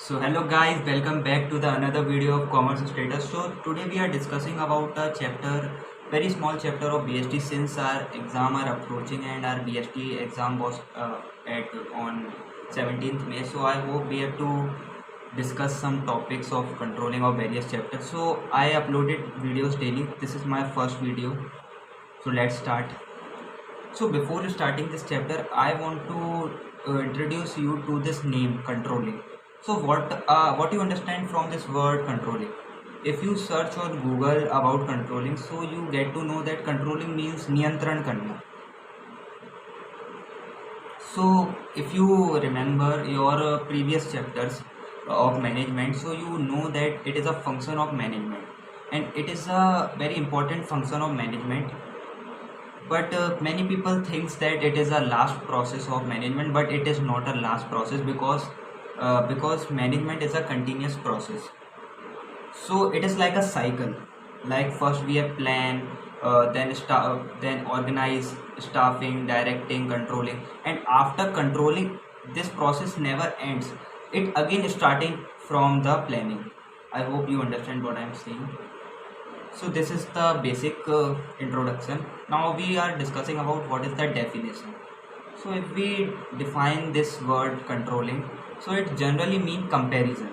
So hello guys, welcome back to the another video of Commerce Status. So today we are discussing about a chapter, very small chapter of BST since our exam are approaching and our BST exam was at on 17th May. So I hope we have to discuss some topics of controlling of various chapters. So I uploaded videos daily. This is my first video. So let's start. So before starting this chapter, I want to introduce you to this name controlling. So what you understand from this word controlling? If you search on Google about controlling, so you get to know that controlling means नियंत्रण करना. So if you remember your previous chapters of management, so you know that it is a function of management, and it is a very important function of management, but many people thinks that it is a last process of management, but it is not a last process because management is a continuous process. So it is like a cycle. Like first we have plan, then organize, staffing, directing, controlling, and after controlling, this process never ends. It again starting from the planning. I hope you understand what I am saying. So this is the basic introduction. Now we are discussing about what is the definition. So if we define this word controlling, so it generally mean comparison.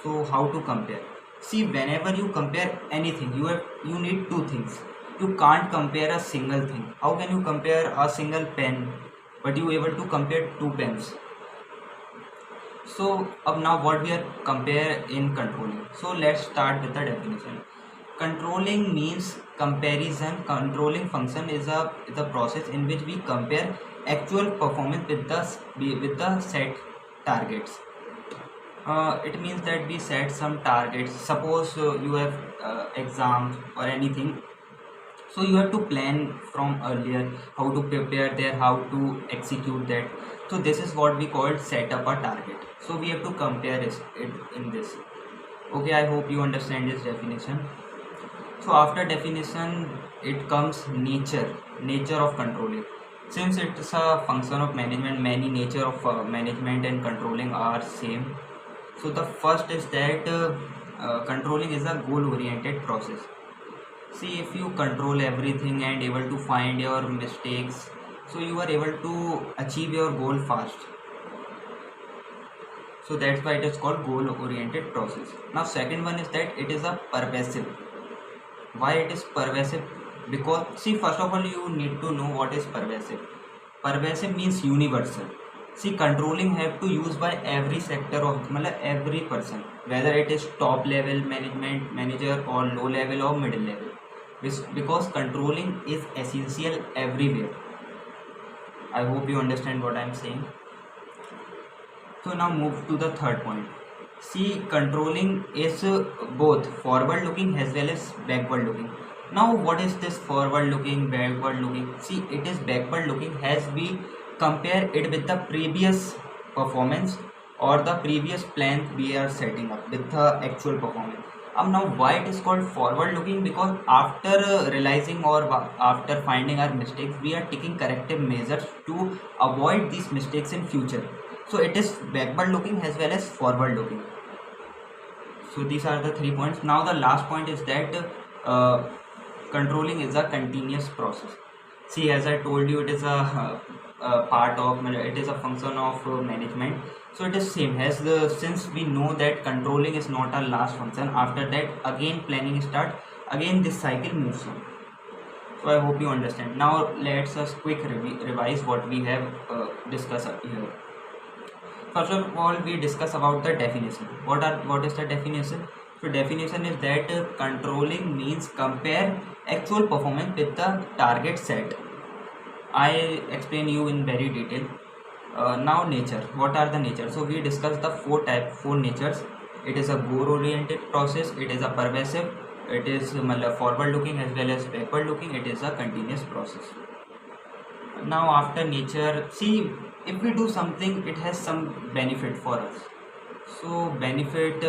So how to compare? See, whenever you compare anything, you need two things. You can't compare a single thing. How can you compare a single pen, but you able to compare two pens? So up now what we are compare in controlling. So let's start with the definition. Controlling means comparison. Controlling function is a process in which we compare actual performance with the set targets. It means that we set some targets. Suppose you have exams or anything, so you have to plan from earlier how to prepare there, how to execute that. So this is what we call set up a target. So we have to compare it in this. Okay, I hope you understand this definition. So after definition, it comes nature of controlling. Since it's a function of management, many nature of management and controlling are same. So the first is that controlling is a goal oriented process. See, if you control everything and able to find your mistakes, so you are able to achieve your goal fast. So that's why it is called goal oriented process. Now second one is that it is a pervasive. Why it is pervasive? Because see, first of all you need to know what is pervasive. Pervasive means universal. See, controlling have to use by every sector of मतलब every person, whether it is top level management manager or low level or middle level. Because controlling is essential everywhere. I hope you understand what I am saying. So now move to the third point. See, controlling is both forward looking as well as backward looking. Now what is this forward looking, backward looking? See, it is backward looking as we compare it with the previous performance or the previous plan we are setting up with the actual performance. Now why it is called forward looking? Because after realizing or after finding our mistakes, we are taking corrective measures to avoid these mistakes in future. So it is backward looking as well as forward looking. So these are the 3 points. Now the last point is that controlling is a continuous process. See, as I told you, it is a part of, it is a function of management. So it is same as the, since we know that controlling is not a last function, after that again planning start, again this cycle moves on. So I hope you understand. Now let's us quick revise what we have discussed here. First of all, we discuss about the definition. What is the definition? So definition is that controlling means compare actual performance with the target set. I explain you in very detail. Now nature. What are the nature? So we discuss the four natures. It is a goal oriented process. It is a pervasive. It is forward looking as well as backward looking. It is a continuous process. Now after nature, see, if we do something, it has some benefit for us. So benefit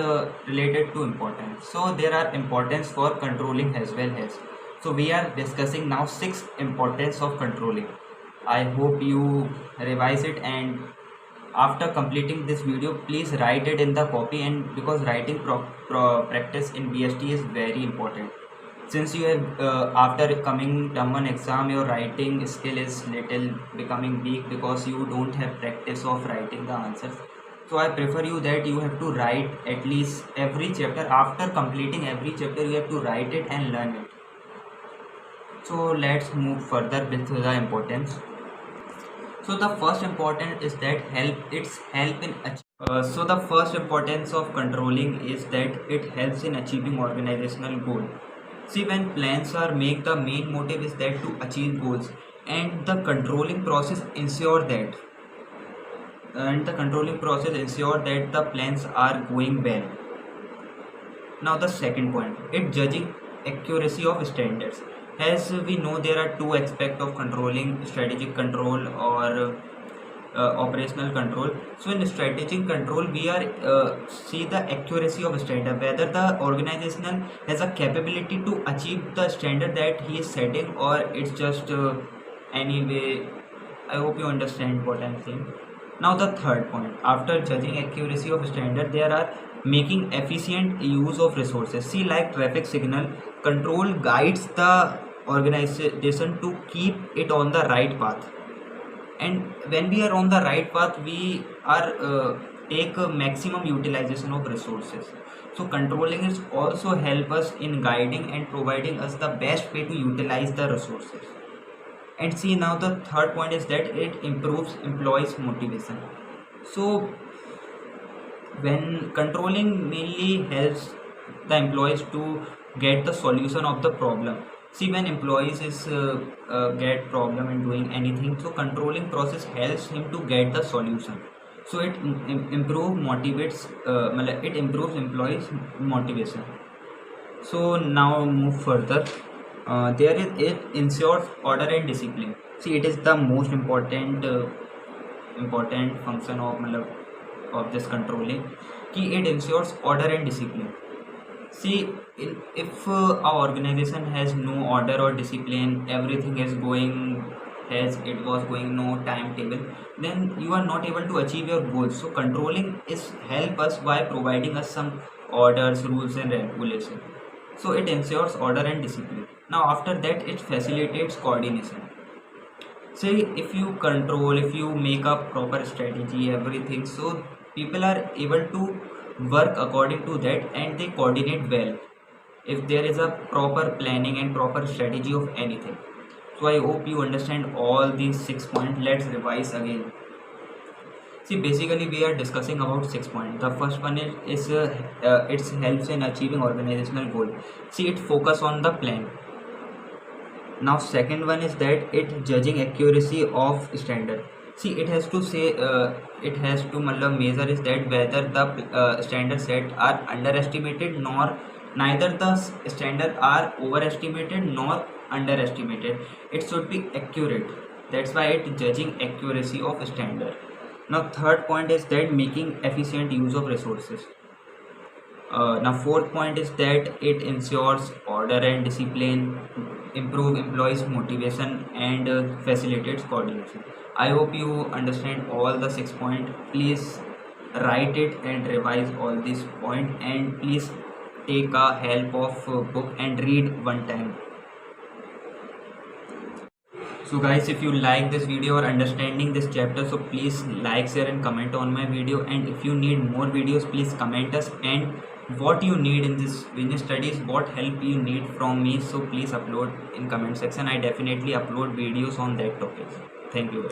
related to importance. So there are importance for controlling as well as. So we are discussing now 6 importance of controlling. I hope you revise it and after completing this video, please write it in the copy, and because writing practice in BST is very important. Since you have after coming term 1 exam, your writing skill is little becoming weak because you don't have practice of writing the answers. So I prefer you that you have to write at least every chapter. After completing every chapter, you have to write it and learn it. So let's move further with the importance. So the first important is that help in so the first importance of controlling is that it helps in achieving organizational goal. See, when plans are made, the main motive is that to achieve goals, and the controlling process ensure that the plans are going well. Now the second point, it judging accuracy of standards. As we know, there are two aspects of controlling: strategic control or operational control. So in strategic control, we are see the accuracy of standard, whether the organizational has a capability to achieve the standard that he is setting, or it's just anyway. I hope you understand what I'm saying. Now the third point, after judging accuracy of standard, there are making efficient use of resources. See, like traffic signal, control guides the organization to keep it on the right path. And when we are on the right path, we are take a maximum utilization of resources. So controlling is also help us in guiding and providing us the best way to utilize the resources. And see, now the third point is that it improves employees motivation. So when controlling mainly helps the employees to get the solution of the problem. See, when employees is get problem in doing anything, so controlling process helps him to get the solution. So it it improves employees motivation. So now move further. It ensures order and discipline. See, it is the most important function of this controlling. It ensures order and discipline. See, if our organization has no order or discipline, everything is going as it was going, no timetable, then you are not able to achieve your goals. So controlling is help us by providing us some orders, rules and regulation. So it ensures order and discipline. Now after that, it facilitates coordination. Say, if you control, if you make a proper strategy, everything, so people are able to work according to that and they coordinate well if there is a proper planning and proper strategy of anything. So I hope you understand all these 6 points. Let's revise again. See, basically we are discussing about 6 points. The first one is it helps in achieving organizational goal. See, it focus on the plan. Now second one is that it judging accuracy of standard. See, it has to say measure is that whether the standard set are underestimated, nor neither the standard are overestimated nor underestimated. It should be accurate. That's why it judging accuracy of standard. Now third point is that making efficient use of resources. Now fourth point is that it ensures order and discipline, improve employees motivation and facilitates coordination. I hope you understand all the 6 points. Please write it and revise all these points, and please take a help of book and read one time. So guys, if you like this video or understanding this chapter, so please like, share and comment on my video. And if you need more videos, please comment us, and what you need in this business studies, what help you need from me, so please upload in comment section. I definitely upload videos on that topic. Thank you.